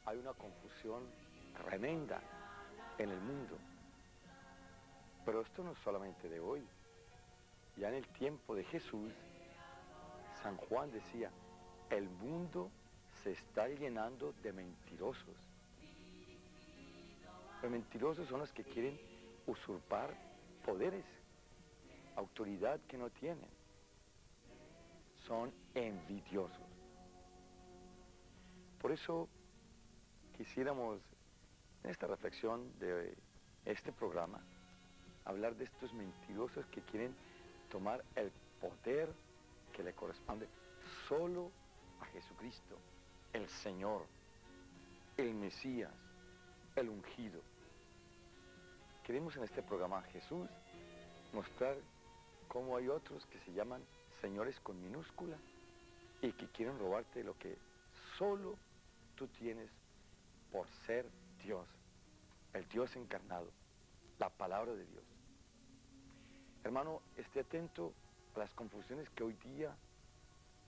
hay una confusión tremenda en el mundo. Pero esto no es solamente de hoy. Ya en el tiempo de Jesús, San Juan decía, el mundo se está llenando de mentirosos. Los mentirosos son los que quieren usurpar poderes, autoridad que no tienen. Son envidiosos. Por eso quisiéramos, en esta reflexión de este programa, hablar de estos mentirosos que quieren tomar el poder que le corresponde solo a Jesucristo, el Señor, el Mesías, el ungido. Queremos en este programa Jesús mostrar cómo hay otros que se llaman señores con minúscula y que quieren robarte lo que solo tú tienes por ser Dios, el Dios encarnado, la palabra de Dios. Hermano, esté atento a las confusiones que hoy día,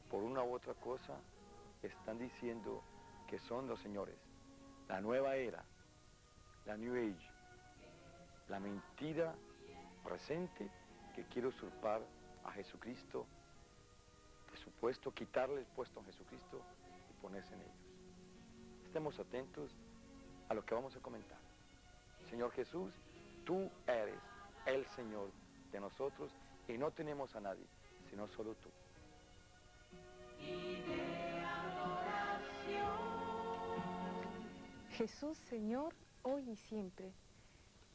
por una u otra cosa, están diciendo que son los señores. La nueva era, la New Age, la mentira presente que quiere usurpar a Jesucristo, de su puesto, quitarle el puesto a Jesucristo y ponerse en ellos. Estemos atentos a lo que vamos a comentar. Señor Jesús, tú eres el Señor de nosotros y no tenemos a nadie, sino solo tú. Jesús, Señor, hoy y siempre.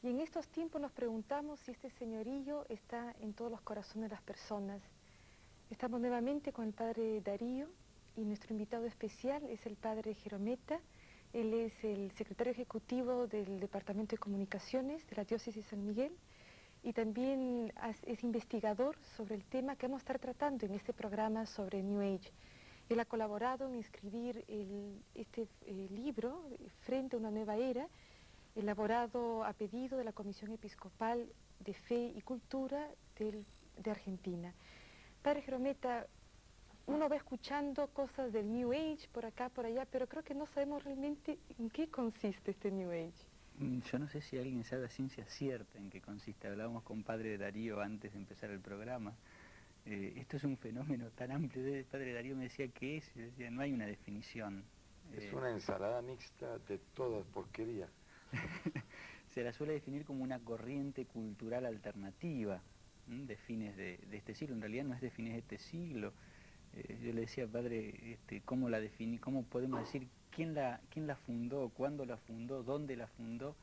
Y en estos tiempos nos preguntamos si este señorío está en todos los corazones de las personas. Estamos nuevamente con el Padre Darío y nuestro invitado especial es el Padre Jerometa. Él es el secretario ejecutivo del Departamento de Comunicaciones de la Diócesis de San Miguel y también es investigador sobre el tema que vamos a estar tratando en este programa sobre New Age. Él ha colaborado en escribir este libro, Frente a una nueva era, elaborado a pedido de la Comisión Episcopal de Fe y Cultura de Argentina. Padre Jerometa, uno va escuchando cosas del New Age por acá, por allá, pero creo que no sabemos realmente en qué consiste este New Age. Yo no sé si alguien sabe a ciencia cierta en qué consiste. Hablábamos con Padre Darío antes de empezar el programa. Esto es un fenómeno tan amplio. El Padre Darío me decía que es, y decía, no hay una definición. Es una ensalada mixta de todas porquerías. Se la suele definir como una corriente cultural alternativa de fines de este siglo. En realidad no es de fines de este siglo. Yo le decía, Padre, ¿cómo la definí? ¿Cómo podemos decir quién la fundó, cuándo la fundó, dónde la fundó?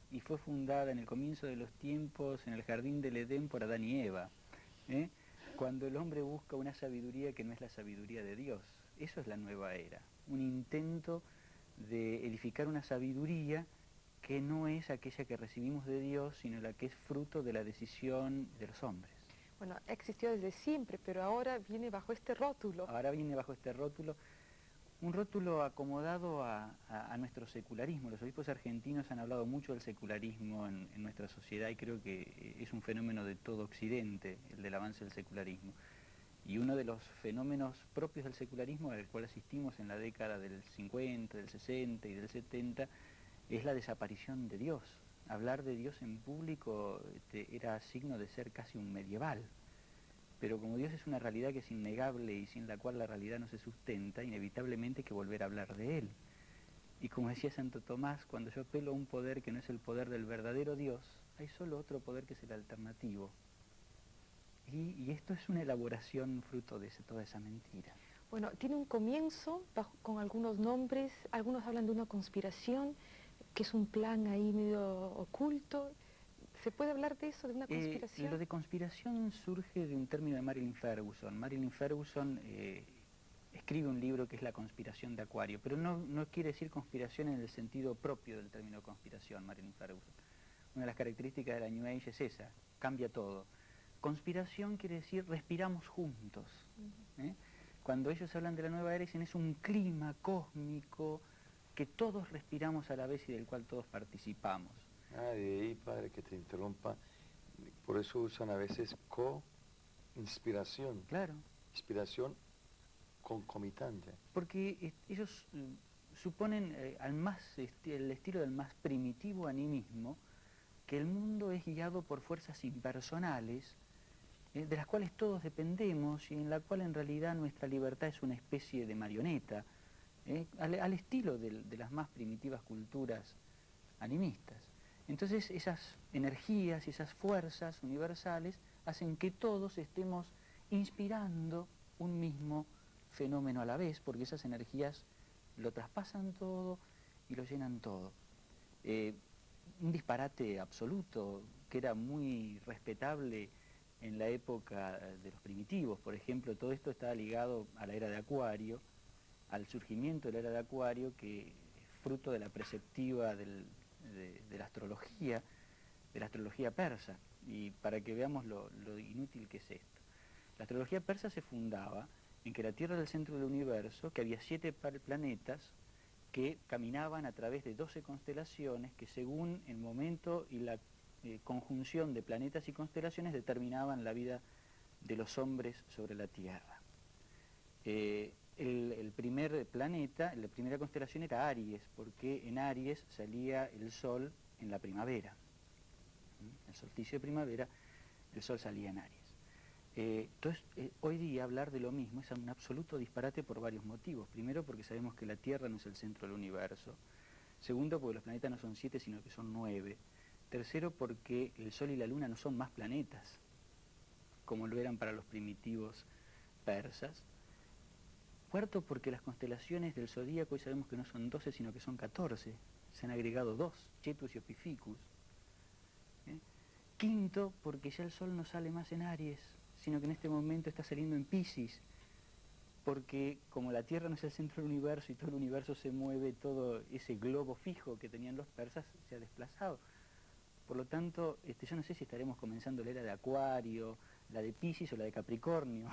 Y fue fundada en el comienzo de los tiempos, en el jardín del Edén, por Adán y Eva, cuando el hombre busca una sabiduría que no es la sabiduría de Dios. Eso es la nueva era, un intento de edificar una sabiduría que no es aquella que recibimos de Dios, sino la que es fruto de la decisión de los hombres. Bueno, ha existido desde siempre, pero ahora viene bajo este rótulo. Ahora viene bajo este rótulo, un rótulo acomodado a nuestro secularismo. Los obispos argentinos han hablado mucho del secularismo en nuestra sociedad y creo que es un fenómeno de todo Occidente, el del avance del secularismo. Y uno de los fenómenos propios del secularismo, al cual asistimos en la década del 50, del 60 y del 70, es la desaparición de Dios. Hablar de Dios en público era signo de ser casi un medieval. Pero como Dios es una realidad que es innegable y sin la cual la realidad no se sustenta, inevitablemente hay que volver a hablar de Él. Y como decía Santo Tomás, cuando yo apelo a un poder que no es el poder del verdadero Dios, hay solo otro poder que es el alternativo. Y esto es una elaboración fruto de toda esa mentira. Bueno, tiene un comienzo con algunos nombres, algunos hablan de una conspiración, que es un plan ahí medio oculto. ¿Se puede hablar de eso, de una conspiración? Lo de conspiración surge de un término de Marilyn Ferguson. Marilyn Ferguson escribe un libro que es La conspiración de Acuario, pero no quiere decir conspiración en el sentido propio del término conspiración, Marilyn Ferguson. Una de las características de la New Age es esa, cambia todo. Conspiración quiere decir respiramos juntos. Cuando ellos hablan de la nueva era, dicen es un clima cósmico que todos respiramos a la vez y del cual todos participamos. De ahí, padre, que te interrumpa, por eso usan a veces co-inspiración. Claro. Inspiración concomitante. Porque ellos suponen el estilo del más primitivo animismo, que el mundo es guiado por fuerzas impersonales, de las cuales todos dependemos y en la cual en realidad nuestra libertad es una especie de marioneta, al estilo de las más primitivas culturas animistas. Entonces esas energías y esas fuerzas universales hacen que todos estemos inspirando un mismo fenómeno a la vez, porque esas energías lo traspasan todo y lo llenan todo. Un disparate absoluto que era muy respetable en la época de los primitivos. Por ejemplo, todo esto está ligado a la era de Acuario, al surgimiento de la era de Acuario, que es fruto de la preceptiva de la astrología persa. Y para que veamos lo inútil que es esto. La astrología persa se fundaba en que la Tierra era el centro del universo, que había 7 planetas que caminaban a través de 12 constelaciones que según el momento y la conjunción de planetas y constelaciones determinaban la vida de los hombres sobre la Tierra. El primer planeta, la primera constelación era Aries, porque en Aries salía el Sol en la primavera. El solsticio de primavera, el Sol salía en Aries. Entonces, hoy día hablar de lo mismo es un absoluto disparate por varios motivos. Primero, porque sabemos que la Tierra no es el centro del universo. Segundo, porque los planetas no son 7, sino que son 9. Tercero, porque el Sol y la Luna no son más planetas, como lo eran para los primitivos persas. Cuarto, porque las constelaciones del zodíaco hoy sabemos que no son 12, sino que son 14. Se han agregado 2, Cetus y Ophiuchus. Quinto, porque ya el Sol no sale más en Aries, sino que en este momento está saliendo en Piscis, porque como la Tierra no es el centro del universo y todo el universo se mueve, todo ese globo fijo que tenían los persas se ha desplazado. Por lo tanto, yo no sé si estaremos comenzando la era de Acuario, la de Piscis o la de Capricornio.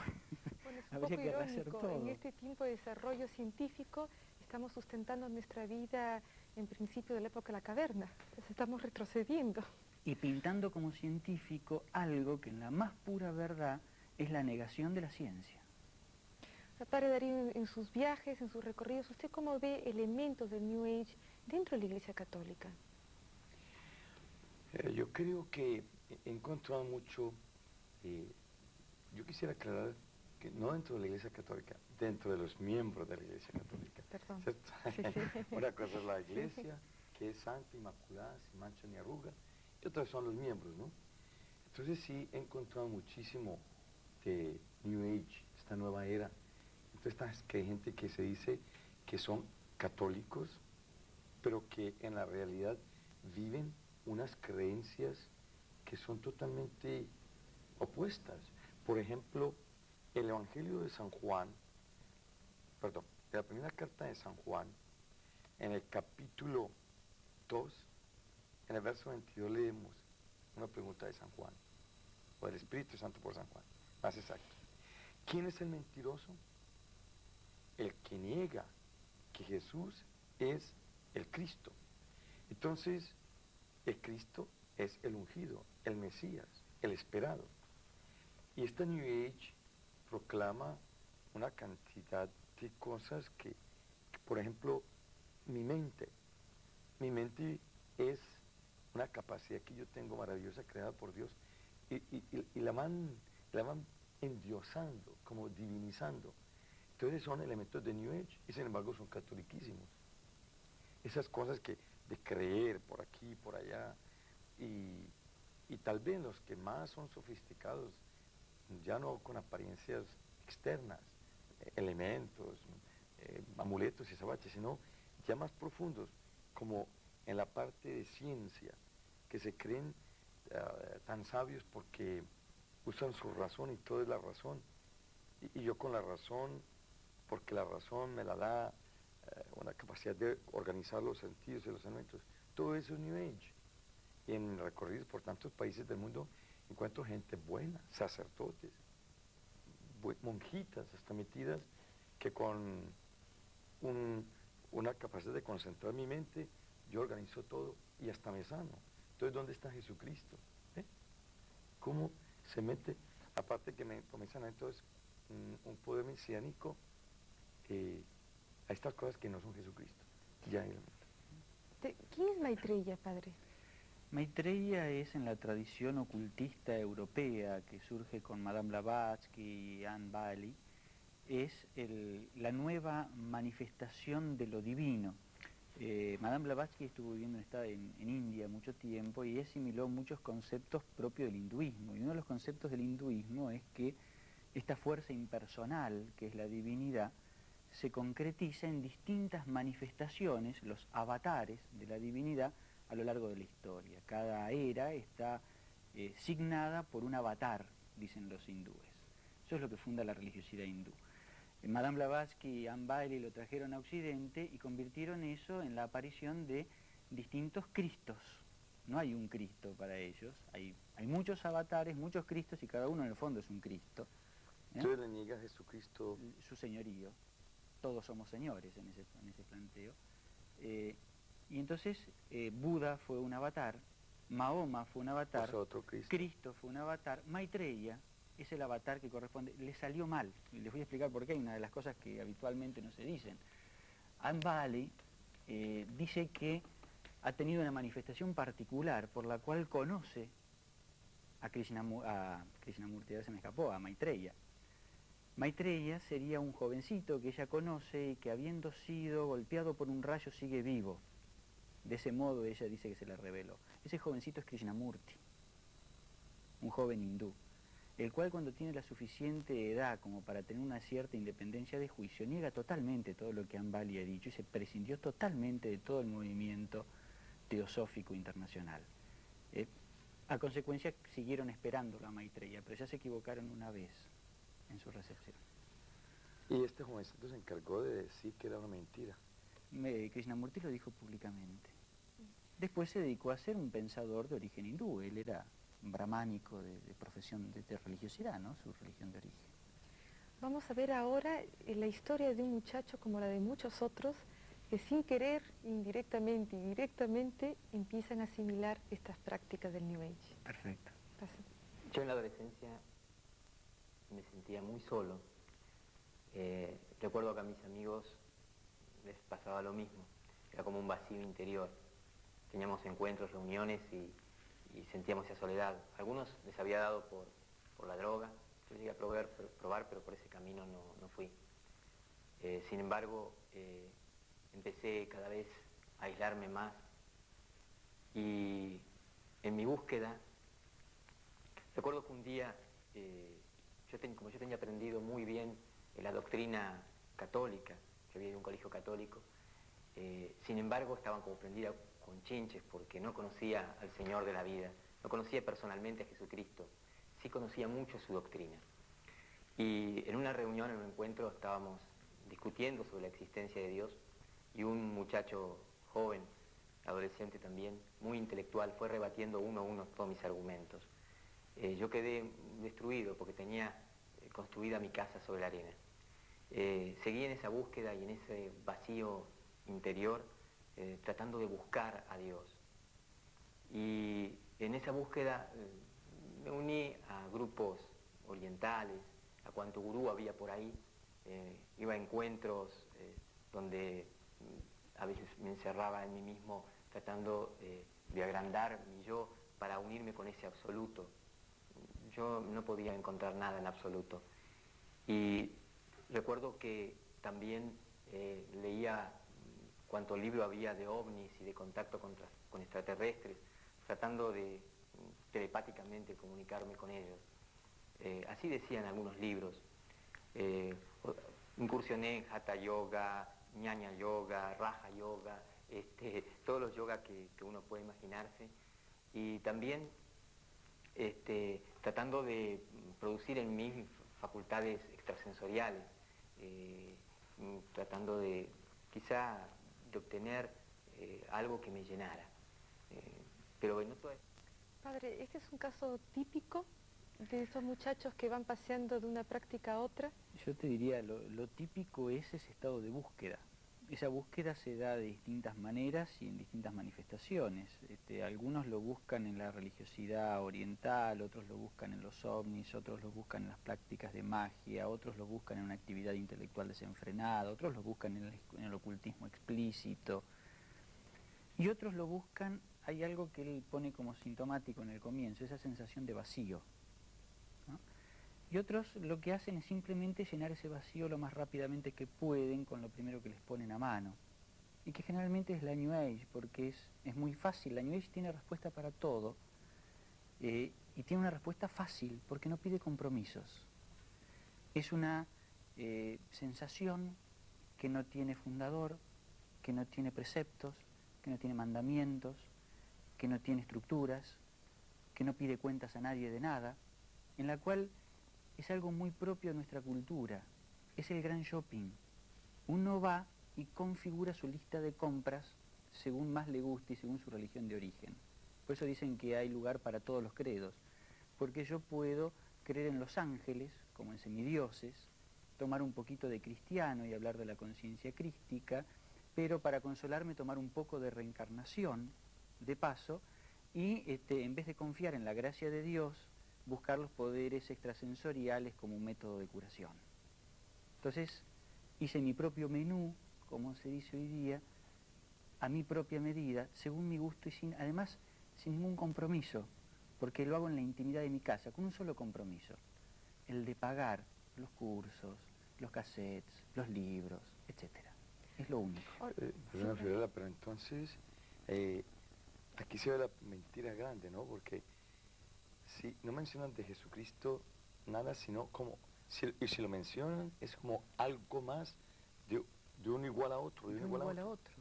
Bueno, es un Habría poco que rehacer irónico. todo. En este tiempo de desarrollo científico estamos sustentando nuestra vida en principio de la época de la caverna. Entonces, estamos retrocediendo. Y pintando como científico algo que en la más pura verdad es la negación de la ciencia. Padre Darío, en sus viajes, en sus recorridos, ¿usted cómo ve elementos del New Age dentro de la Iglesia Católica? Yo creo que he encontrado mucho, yo quisiera aclarar que no dentro de la Iglesia Católica, dentro de los miembros de la Iglesia Católica. Perdón. ¿Cierto? Sí, sí. Una cosa es la Iglesia, que es santa, inmaculada, sin mancha ni arruga, y otras son los miembros, ¿no? Entonces sí he encontrado muchísimo de New Age, esta nueva era. Entonces que hay gente que se dice que son católicos, pero que en la realidad viven unas creencias que son totalmente opuestas. Por ejemplo, el Evangelio de San Juan, perdón, de la primera carta de San Juan, en el capítulo 2, en el verso 22 leemos una pregunta de San Juan, o del Espíritu Santo por San Juan, más exacto. ¿Quién es el mentiroso? El que niega que Jesús es el Cristo. Entonces, el Cristo es el ungido, el Mesías, el esperado. Y esta New Age proclama una cantidad de cosas que, por ejemplo, mi mente es una capacidad que yo tengo maravillosa creada por Dios y la van endiosando, como divinizando. Entonces son elementos de New Age y sin embargo son catoliquísimos. Esas cosas que de creer por aquí, por allá, y tal vez los que más son sofisticados, ya no con apariencias externas, elementos, amuletos y sabaches, sino ya más profundos, como en la parte de ciencia, que se creen tan sabios porque usan su razón y todo es la razón. Y yo con la razón, porque la razón me la da una capacidad de organizar los sentidos y los elementos. Todo eso es New Age. Y en recorridos por tantos países del mundo encuentro gente buena, sacerdotes, monjitas hasta metidas, que con una capacidad de concentrar mi mente, yo organizo todo y hasta me sano. Entonces, ¿dónde está Jesucristo? ¿Cómo se mete? Aparte que me comienzan entonces un poder mesiánico a estas cosas que no son Jesucristo. Ya. ¿Quién es Maitreya, padre? Maitreya es en la tradición ocultista europea que surge con Madame Blavatsky y Anne Bailey, es la nueva manifestación de lo divino. Madame Blavatsky estuvo viviendo en India mucho tiempo y asimiló muchos conceptos propios del hinduismo. Y uno de los conceptos del hinduismo es que esta fuerza impersonal, que es la divinidad, se concretiza en distintas manifestaciones, los avatares de la divinidad, a lo largo de la historia. Cada era está signada por un avatar, dicen los hindúes. Eso es lo que funda la religiosidad hindú. Madame Blavatsky y Anne Bailey lo trajeron a Occidente y convirtieron eso en la aparición de distintos Cristos. No hay un Cristo para ellos, hay muchos avatares, muchos Cristos y cada uno en el fondo es un Cristo. Entonces le niega a Jesucristo su señorío. Todos somos señores en ese planteo. Y entonces Buda fue un avatar, Mahoma fue un avatar, o sea, otro Cristo. Cristo fue un avatar, Maitreya es el avatar que corresponde. Le salió mal, y les voy a explicar por qué, hay una de las cosas que habitualmente no se dicen. Anne Bailey dice que ha tenido una manifestación particular por la cual conoce a Krishnamurti, ya se me escapó, a Maitreya. Maitreya sería un jovencito que ella conoce y que habiendo sido golpeado por un rayo sigue vivo. De ese modo ella dice que se le reveló. Ese jovencito es Krishnamurti, un joven hindú, el cual cuando tiene la suficiente edad como para tener una cierta independencia de juicio, niega totalmente todo lo que Anne Bailey ha dicho y se prescindió totalmente de todo el movimiento teosófico internacional. A consecuencia siguieron esperándolo a Maitreya, pero ya se equivocaron una vez en su recepción. Y este jovencito se encargó de decir que era una mentira. Krishnamurti lo dijo públicamente. Después se dedicó a ser un pensador de origen hindú. Él era brahmánico de profesión de religiosidad, ¿no? Su religión de origen. Vamos a ver ahora la historia de un muchacho como la de muchos otros que sin querer, indirectamente y directamente, empiezan a asimilar estas prácticas del New Age. Perfecto. Yo en la adolescencia me sentía muy solo. Recuerdo que a mis amigos les pasaba lo mismo. Era como un vacío interior. Teníamos encuentros, reuniones y sentíamos esa soledad. A algunos les había dado por la droga. Yo llegué a probar, pero por ese camino no fui. Sin embargo, empecé cada vez a aislarme más. Y en mi búsqueda, recuerdo que un día, como yo tenía aprendido muy bien la doctrina católica, yo había ido a un colegio católico, sin embargo estaba como prendida con chinches porque no conocía al Señor de la vida, no conocía personalmente a Jesucristo, sí conocía mucho su doctrina. Y en una reunión, en un encuentro, estábamos discutiendo sobre la existencia de Dios y un muchacho joven, adolescente también, muy intelectual, fue rebatiendo uno a uno todos mis argumentos. Yo quedé destruido porque tenía construida mi casa sobre la arena. Seguí en esa búsqueda y en ese vacío interior, tratando de buscar a Dios. Y en esa búsqueda me uní a grupos orientales, a cuanto gurú había por ahí. Iba a encuentros donde a veces me encerraba en mí mismo tratando de agrandar mi yo para unirme con ese absoluto. Yo no podía encontrar nada en absoluto. Y recuerdo que también leía cuanto libro había de ovnis y de contacto con extraterrestres, tratando de telepáticamente comunicarme con ellos. Así decían algunos libros. Incursioné en Hatha Yoga, Jnana Yoga, Raja Yoga, todos los yogas que uno puede imaginarse. Y también tratando de producir en mí facultades extrasensoriales, tratando de quizá de obtener algo que me llenara. Pero bueno, todo esto. Padre, ¿este es un caso típico de esos muchachos que van paseando de una práctica a otra? Yo te diría, lo típico es ese estado de búsqueda. esa búsqueda se da de distintas maneras y en distintas manifestaciones. Algunos lo buscan en la religiosidad oriental, otros lo buscan en los ovnis, otros lo buscan en las prácticas de magia, otros lo buscan en una actividad intelectual desenfrenada, otros lo buscan en el ocultismo explícito, y otros lo buscan, hay algo que él pone como sintomático en el comienzo, esa sensación de vacío, ¿no? Y otros lo que hacen es simplemente llenar ese vacío lo más rápidamente que pueden con lo primero que les ponen a mano. Y que generalmente es la New Age, porque es muy fácil. La New Age tiene respuesta para todo, y tiene una respuesta fácil, porque no pide compromisos. Es una sensación que no tiene fundador, que no tiene preceptos, que no tiene mandamientos, que no tiene estructuras, que no pide cuentas a nadie de nada, en la cual es algo muy propio de nuestra cultura, es el gran shopping. Uno va y configura su lista de compras según más le guste y según su religión de origen. Por eso dicen que hay lugar para todos los credos, porque yo puedo creer en los ángeles, como en semidioses, tomar un poquito de cristiano y hablar de la conciencia crística, pero para consolarme tomar un poco de reencarnación, de paso, y en vez de confiar en la gracia de Dios, buscar los poderes extrasensoriales como un método de curación. Entonces, hice mi propio menú, como se dice hoy día, a mi propia medida, según mi gusto y además sin ningún compromiso, porque lo hago en la intimidad de mi casa, con un solo compromiso, el de pagar los cursos, los cassettes, los libros, etc. Es lo único. Perdona, Fiorella, pero entonces aquí se ve la mentira grande, ¿no? Porque si no mencionan de Jesucristo nada, sino como, y si lo mencionan, es como algo más de uno igual a otro, de uno igual a otro.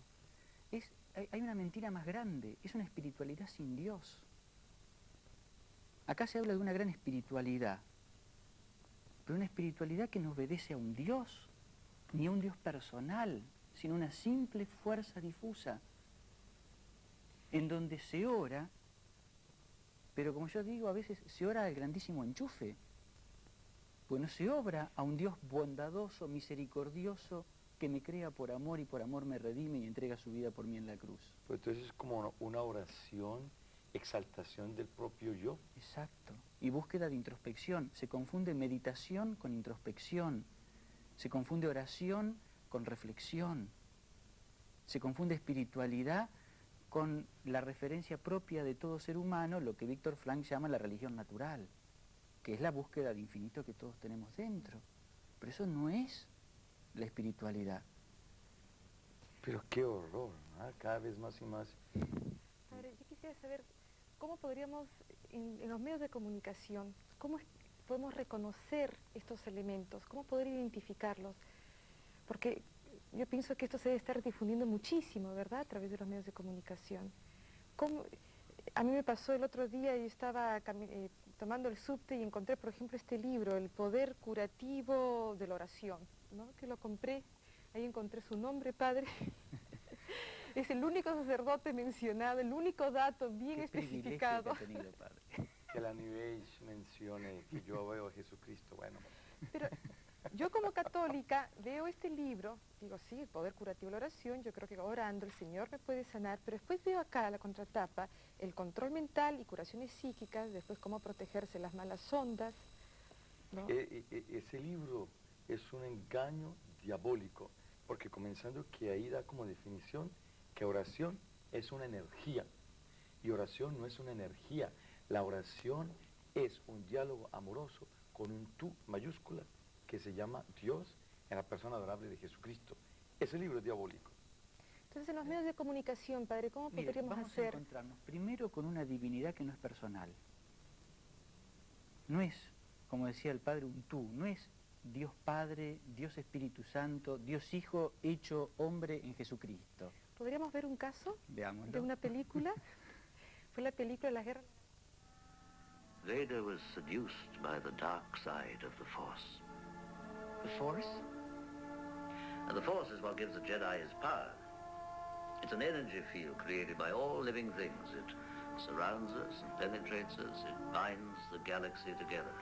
Hay una mentira más grande, es una espiritualidad sin Dios. Acá se habla de una gran espiritualidad, pero una espiritualidad que no obedece a un Dios, ni a un Dios personal, sino una simple fuerza difusa, en donde se ora, pero como yo digo, a veces se ora al grandísimo enchufe, pues no se obra a un Dios bondadoso, misericordioso, que me crea por amor y por amor me redime y entrega su vida por mí en la cruz. Pues entonces es como una oración, exaltación del propio yo. Exacto. Y búsqueda de introspección. Se confunde meditación con introspección. Se confunde oración con reflexión. Se confunde espiritualidad con la referencia propia de todo ser humano, lo que Víctor Frank llama la religión natural, que es la búsqueda de infinito que todos tenemos dentro. Pero eso no es la espiritualidad. Pero qué horror, ¿no? Cada vez más y más. Padre, yo quisiera saber cómo podríamos, en los medios de comunicación, podemos reconocer estos elementos, cómo poder identificarlos, porque yo pienso que esto se debe estar difundiendo muchísimo, ¿verdad?, a través de los medios de comunicación. A mí me pasó el otro día, yo estaba tomando el subte y encontré, por ejemplo, este libro, El poder curativo de la oración, ¿no?, que lo compré, ahí encontré su nombre, padre. Es el único sacerdote mencionado, el único dato bien especificado. Que ha tenido, padre. Que la New Age mencione que yo veo a Jesucristo, bueno. Pero yo como católica veo este libro, digo, sí, el poder curativo de la oración, yo creo que orando el Señor me puede sanar, pero después veo acá la contratapa, el control mental y curaciones psíquicas, después cómo protegerse de las malas ondas, ¿no? Ese libro es un engaño diabólico, porque comenzando que ahí da como definición que oración es una energía, y oración no es una energía. La oración es un diálogo amoroso con un tú mayúscula que se llama Dios en la persona adorable de Jesucristo. Ese libro es diabólico. Entonces, en los medios de comunicación, padre, ¿cómo podríamos vamos hacer? a encontrarnos primero con una divinidad que no es personal. No es, como decía el padre, un tú, no es Dios Padre, Dios Espíritu Santo, Dios Hijo hecho hombre en Jesucristo. ¿Podríamos ver un caso? Veámoslo. De una película? Fue la película de la guerra. Vader was seduced by the dark side of the Force. The Force? And the Force is what gives the Jedi his power. It's an energy field created by all living things. It surrounds us and penetrates us. It binds the galaxy together.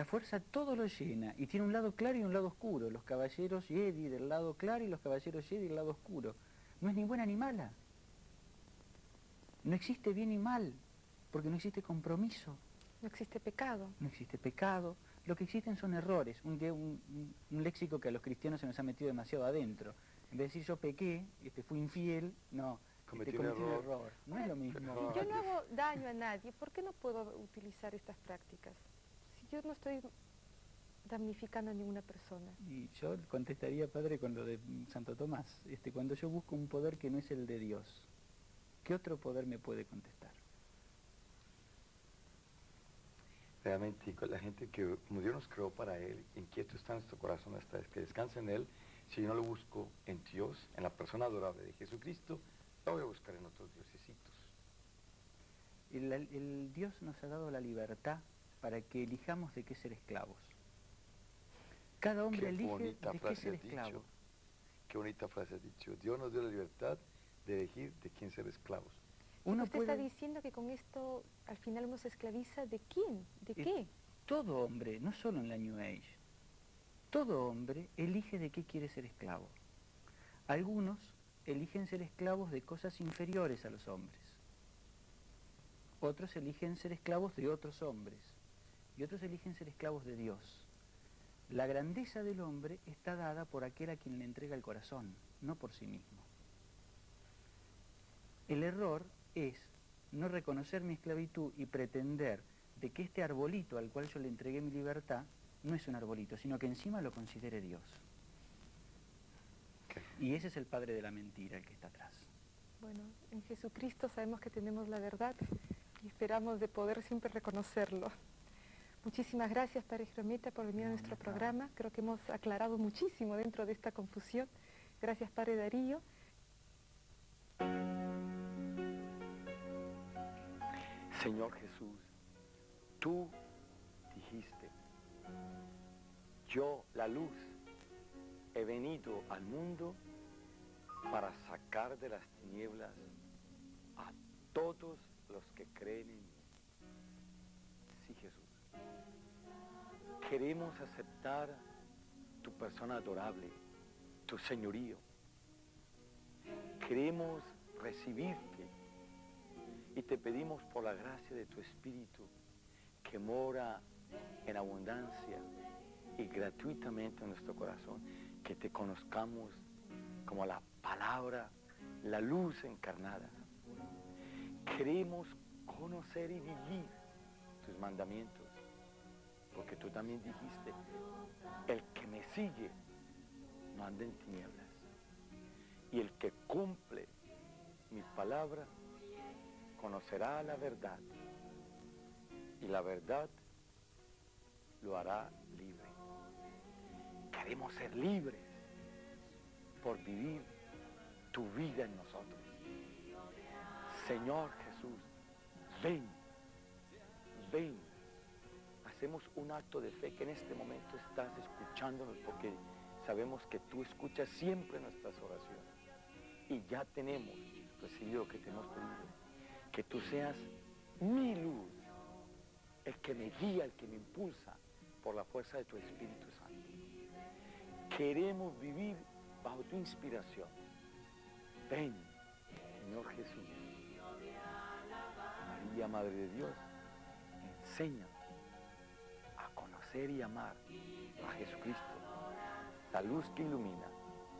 La fuerza todo lo llena y tiene un lado claro y un lado oscuro. Los caballeros Jedi del lado claro y los caballeros Jedi del lado oscuro. No es ni buena ni mala. No existe bien y mal, porque no existe compromiso. No existe pecado. No existe pecado. Lo que existen son errores. Un léxico que a los cristianos se nos ha metido demasiado adentro. En vez de decir yo pequé, fui infiel, no. Cometí un un error. No es lo mismo. Si yo no hago daño a nadie, ¿por qué no puedo utilizar estas prácticas? Si yo no estoy damnificando a ninguna persona. Y yo contestaría, padre, con lo de Santo Tomás. Cuando yo busco un poder que no es el de Dios, ¿qué otro poder me puede contestar? Realmente, con la gente que, como Dios nos creó para Él, inquieto está nuestro corazón hasta es que descanse en Él. Si yo no lo busco en Dios, en la persona adorable de Jesucristo, lo voy a buscar en otros diosesitos. El Dios nos ha dado la libertad para que elijamos de qué ser esclavos. Cada hombre elige de qué ser esclavo. Qué bonita frase has dicho. Dios nos dio la libertad de elegir de quién ser esclavos. Usted está diciendo que con esto al final uno se esclaviza ¿de quién? ¿De qué? Todo hombre, no solo en la New Age, todo hombre elige de qué quiere ser esclavo. Algunos eligen ser esclavos de cosas inferiores a los hombres. Otros eligen ser esclavos de otros hombres. Y otros eligen ser esclavos de Dios. La grandeza del hombre está dada por aquel a quien le entrega el corazón, no por sí mismo. El error es no reconocer mi esclavitud y pretender de que este arbolito al cual yo le entregué mi libertad no es un arbolito, sino que encima lo considere Dios. Y ese es el padre de la mentira, el que está atrás. Bueno, en Jesucristo sabemos que tenemos la verdad y esperamos de poder siempre reconocerlo. Muchísimas gracias, Padre Jeromita, por venir a nuestro programa. Creo que hemos aclarado muchísimo dentro de esta confusión. Gracias, Padre Darío. Señor Jesús, tú dijiste, yo, la luz, he venido al mundo para sacar de las tinieblas a todos los que creen en mí. Sí, Jesús. Queremos aceptar tu persona adorable, tu señorío. Queremos recibirte y te pedimos por la gracia de tu Espíritu que mora en abundancia y gratuitamente en nuestro corazón, que te conozcamos como la palabra, la luz encarnada. Queremos conocer y vivir tus mandamientos, porque tú también dijiste, el que me sigue no anda en tinieblas, y el que cumple mi palabra conocerá la verdad, y la verdad lo hará libre. Queremos ser libres por vivir tu vida en nosotros. Señor Jesús, ven, ven. Hacemos un acto de fe que en este momento estás escuchándonos porque sabemos que tú escuchas siempre nuestras oraciones. Y ya tenemos recibido lo que te hemos pedido. Que tú seas mi luz, el que me guía, el que me impulsa por la fuerza de tu Espíritu Santo. Queremos vivir bajo tu inspiración. Ven, Señor Jesús. María, Madre de Dios, enséñanos a conocer y amar a Jesucristo, la luz que ilumina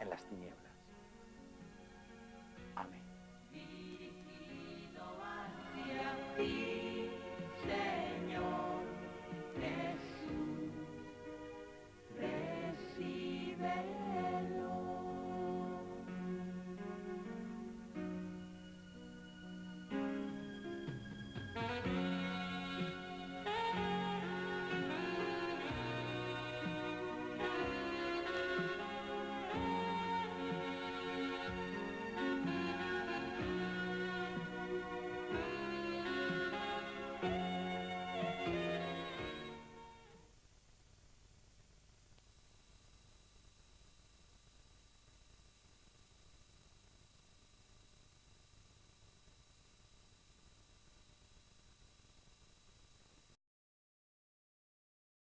en las tinieblas.